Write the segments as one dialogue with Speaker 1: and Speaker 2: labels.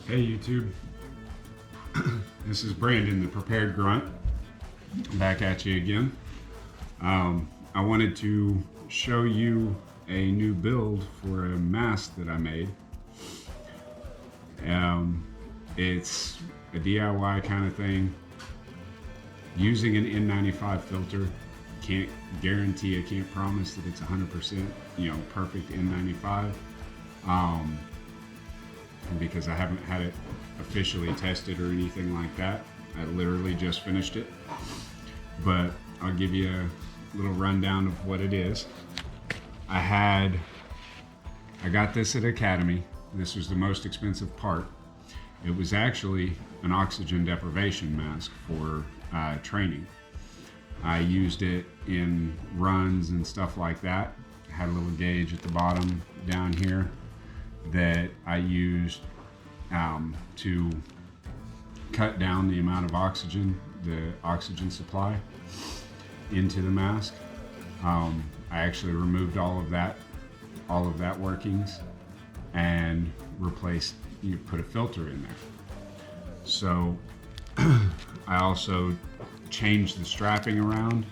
Speaker 1: Hey YouTube, this is Brandon, the Prepared Grunt, back at you again. I wanted to show you a new build for a mask that I made. It's a DIY kind of thing, using an N95 filter. Can't guarantee, I can't promise that it's 100%, perfect N95. Because I haven't had it officially tested or anything like that. I literally just finished it. But I'll give you a little rundown of what it is. I got this at Academy. This was the most expensive part. It was actually an oxygen deprivation mask for training. I used it in runs and stuff like that. Had a little gauge at the bottom down here that I used to cut down the amount of oxygen, the oxygen supply into the mask. I actually removed all of that workings and put a filter in there. So I also changed the strapping around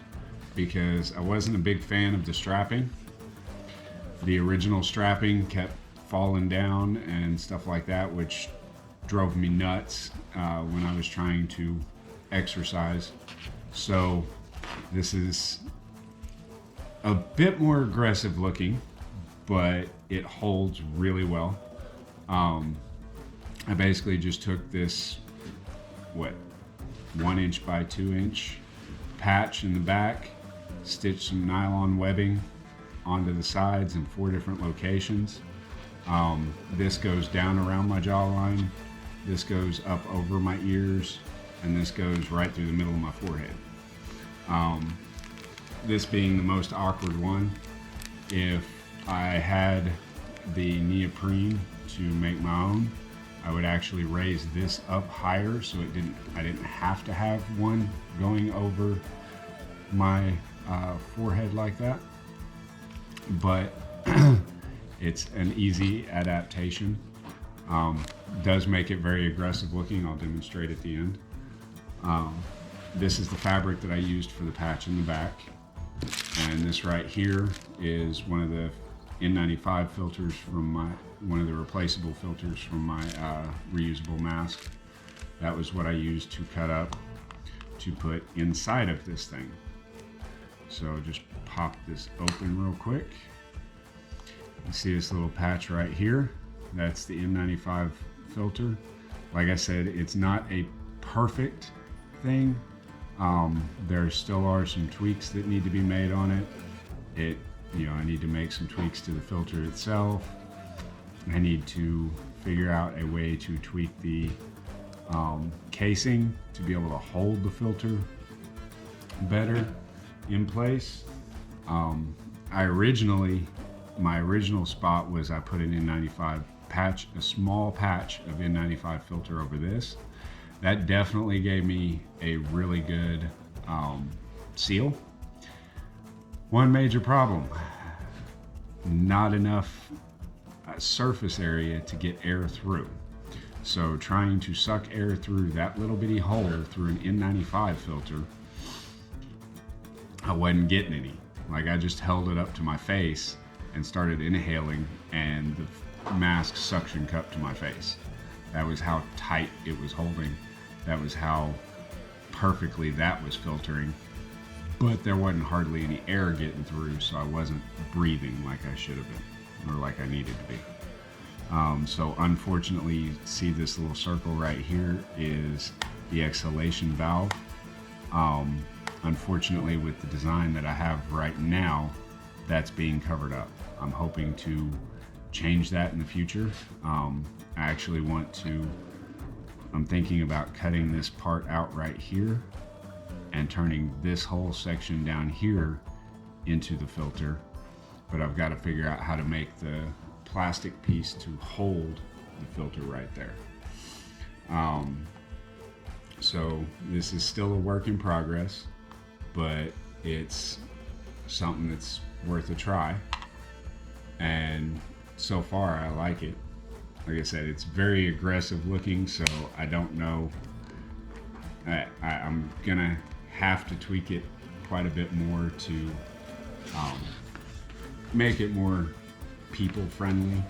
Speaker 1: because I wasn't a big fan of the strapping. The original strapping kept falling down and stuff like that, which drove me nuts when I was trying to exercise. So this is a bit more aggressive looking, but it holds really well. I basically just took this 1 inch by 2 inch patch in the back, stitched some nylon webbing onto the sides in 4 different locations. This goes down around my jawline, this goes up over my ears, and this goes right through the middle of my forehead. This being the most awkward one. If I had the neoprene to make my own, I would actually raise this up higher so I didn't have to have one going over my forehead like that. But it's an easy adaptation. Does make it very aggressive looking. I'll demonstrate at the end. This is the fabric that I used for the patch in the back. And this right here is one of the N95 filters from one of the replaceable filters from my reusable mask. That was what I used to cut up to put inside of this thing. So just pop this open real quick. You see this little patch right here? That's the N95 filter. Like I said, it's not a perfect thing. There still are some tweaks that need to be made on it. I need to make some tweaks to the filter itself. I need to figure out a way to tweak the casing to be able to hold the filter better in place. My original spot was I put an N95 patch, a small patch of N95 filter over this. That definitely gave me a really good seal. One major problem, not enough surface area to get air through. So trying to suck air through that little bitty hole through an N95 filter, I wasn't getting any. Like, I just held it up to my face and started inhaling, and the mask suction cupped to my face. That was how tight it was holding. That was how perfectly that was filtering. But there wasn't hardly any air getting through, so I wasn't breathing like I should have been, or like I needed to be. So unfortunately, you see this little circle right here is the exhalation valve. Unfortunately, with the design that I have right now, that's being covered up. I'm hoping to change that in the future. I'm thinking about cutting this part out right here and turning this whole section down here into the filter. But I've got to figure out how to make the plastic piece to hold the filter right there. So this is still a work in progress, but it's something that's worth a try. And so far I like it. like I said, it's very aggressive looking, so I don't know. I'm gonna have to tweak it quite a bit more to make it more people friendly.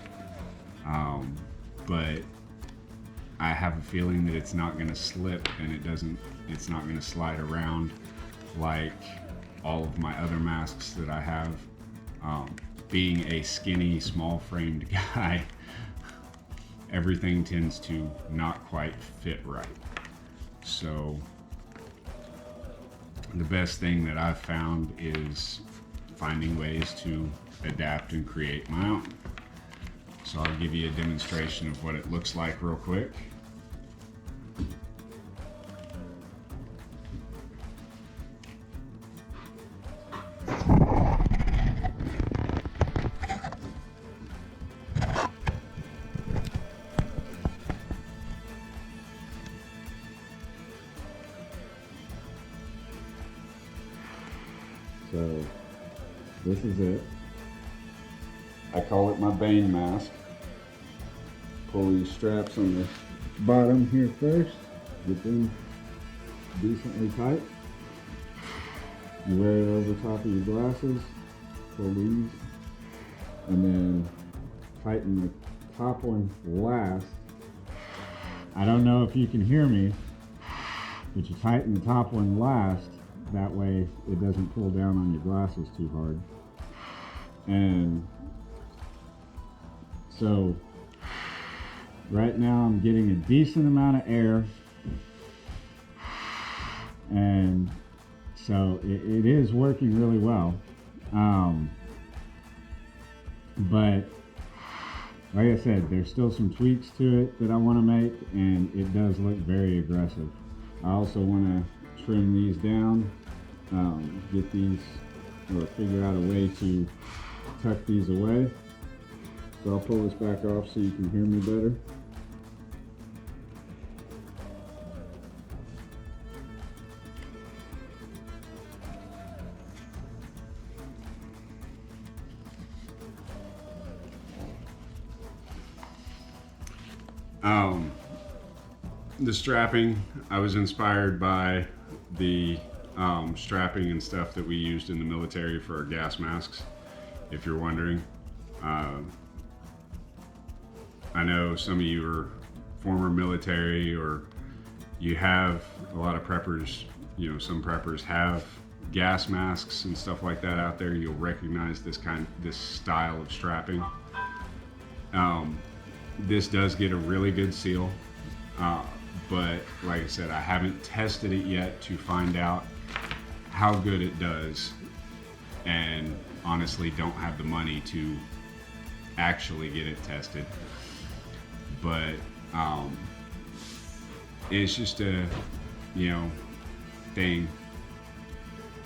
Speaker 1: But I have a feeling that it's not gonna slip, and it's not gonna slide around like all of my other masks that I have. Being a skinny, small-framed guy, everything tends to not quite fit right. So the best thing that I've found is finding ways to adapt and create my own. So I'll give you a demonstration of what it looks like real quick. So this is it. I call it my Bane mask. Pull these straps on the bottom here first. Get them decently tight. You wear it over top of your glasses. Pull these. And then tighten the top one last. I don't know if you can hear me, but you tighten the top one last. That way it doesn't pull down on your glasses too hard. And so right now I'm getting a decent amount of air, and so it is working really well. But like I said, there's still some tweaks to it that I want to make, and it does look very aggressive. I also want to trim these down, get these, or figure out a way to tuck these away. So I'll pull this back off so you can hear me better. The strapping, I was inspired by the strapping and stuff that we used in the military for our gas masks, if you're wondering. I know some of you are former military, or you have a lot of preppers, you know, some preppers have gas masks and stuff like that out there. You'll recognize this style of strapping. This does get a really good seal, but like I said, I haven't tested it yet to find out how good it does, and honestly don't have the money to actually get it tested. But it's just a, you know, thing.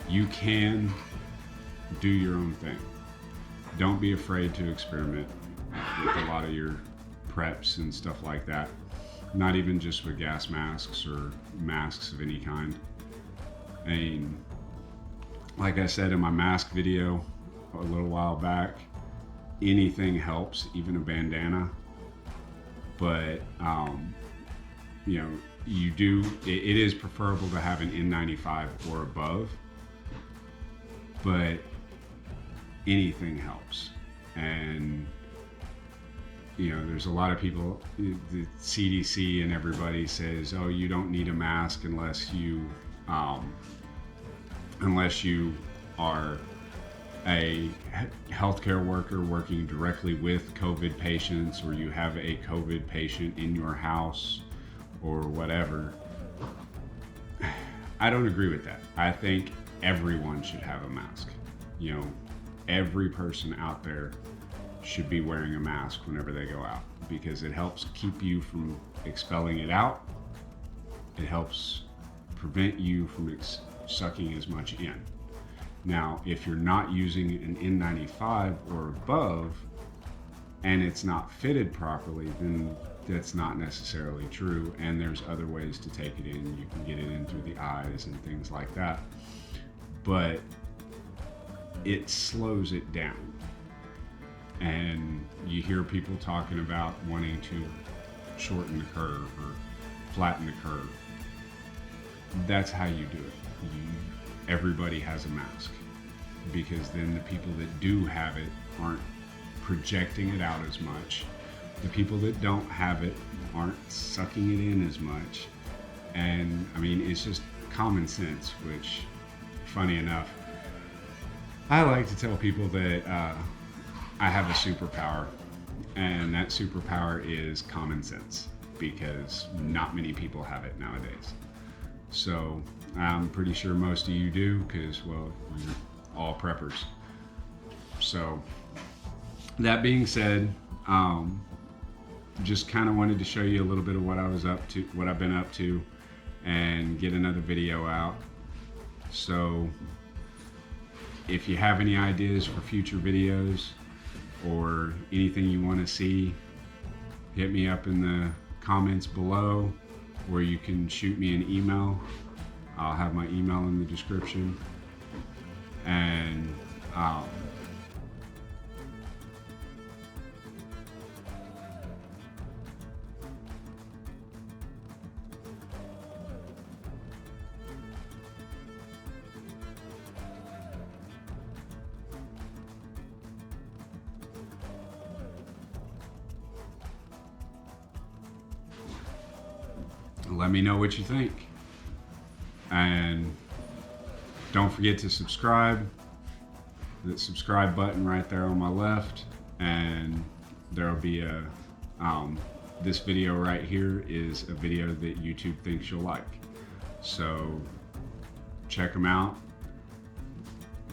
Speaker 1: You can do your own thing. Don't be afraid to experiment with a lot of your preps and stuff like that. Not even just with gas masks or masks of any kind. I mean, like I said in my mask video a little while back, anything helps, even a bandana. But you know, it is preferable to have an N95 or above, but anything helps. And you know, there's a lot of people, the CDC and everybody says, oh, you don't need a mask unless you are a healthcare worker working directly with COVID patients, or you have a COVID patient in your house or whatever. I don't agree with that. I think everyone should have a mask. You know, every person out there should be wearing a mask whenever they go out, because it helps keep you from expelling it out. It helps prevent you from sucking as much in. Now, if you're not using an N95 or above and it's not fitted properly, then that's not necessarily true, and there's other ways to take it in. You can get it in through the eyes and things like that, but it slows it down. and you hear people talking about wanting to shorten the curve or flatten the curve. That's how you do it. Everybody has a mask, because then the people that do have it aren't projecting it out as much. The people that don't have it aren't sucking it in as much. And I mean, it's just common sense, which, funny enough, I like to tell people that I have a superpower, and that superpower is common sense, because not many people have it nowadays. So I'm pretty sure most of you do, because, well, you're all preppers. So that being said, just kind of wanted to show you a little bit of what I was up to, what I've been up to, and get another video out. So if you have any ideas for future videos or anything you want to see, hit me up in the comments below, or you can shoot me an email. I'll have my email in the description. And let me know what you think. And don't forget to subscribe. That subscribe button right there on my left, and there'll be a this video right here is a video that YouTube thinks you'll like. So check them out.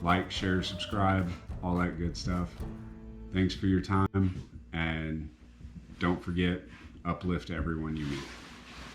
Speaker 1: Like, share, subscribe, all that good stuff. Thanks for your time, and don't forget, uplift everyone you meet.